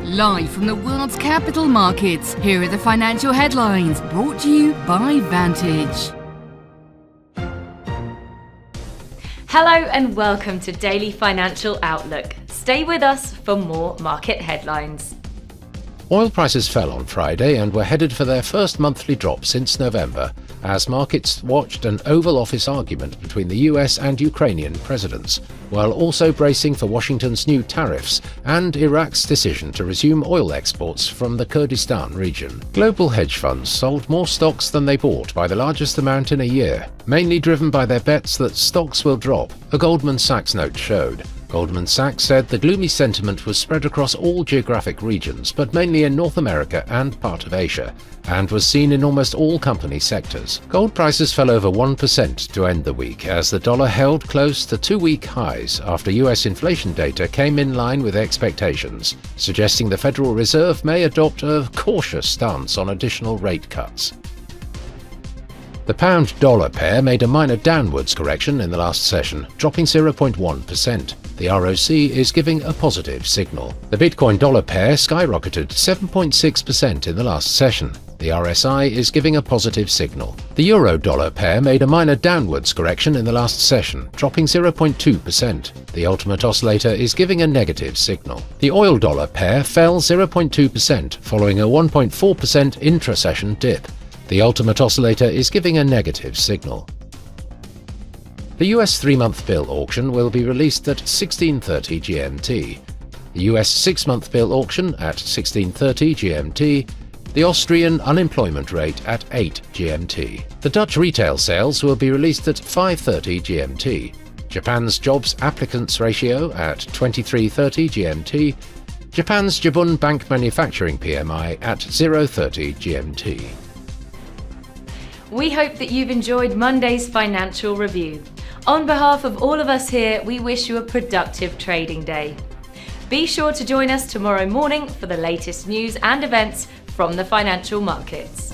Live from the world's capital markets, here are the financial headlines brought to you by Vantage. Hello and welcome to Daily Financial Outlook. Stay with us for more market headlines. Oil prices fell on Friday and were headed for their first monthly drop since November, as markets watched an Oval Office argument between the US and Ukrainian presidents, while also bracing for Washington's new tariffs and Iraq's decision to resume oil exports from the Kurdistan region. Global hedge funds sold more stocks than they bought by the largest amount in a year, mainly driven by their bets that stocks will drop, a Goldman Sachs note showed. Goldman Sachs said the gloomy sentiment was spread across all geographic regions, but mainly in North America and part of Asia, and was seen in almost all company sectors. Gold prices fell over 1% to end the week, as the dollar held close to two-week highs after US inflation data came in line with expectations, suggesting the Federal Reserve may adopt a cautious stance on additional rate cuts. The pound-dollar pair made a minor downwards correction in the last session, dropping 0.1%. The ROC is giving a positive signal. The Bitcoin-dollar pair skyrocketed 7.6% in the last session. The RSI is giving a positive signal. The euro-dollar pair made a minor downwards correction in the last session, dropping 0.2%. The ultimate oscillator is giving a negative signal. The oil-dollar pair fell 0.2%, following a 1.4% intra-session dip. The ultimate oscillator is giving a negative signal. The US 3-month bill auction will be released at 16:30 GMT. The US 6-month bill auction at 16:30 GMT. The Austrian unemployment rate at 8 GMT. The Dutch retail sales will be released at 5:30 GMT. Japan's jobs applicants ratio at 23:30 GMT. Japan's Jibun Bank Manufacturing PMI at 0:30 GMT. We hope that you've enjoyed Monday's financial review. On behalf of all of us here, we wish you a productive trading day. Be sure to join us tomorrow morning for the latest news and events from the financial markets.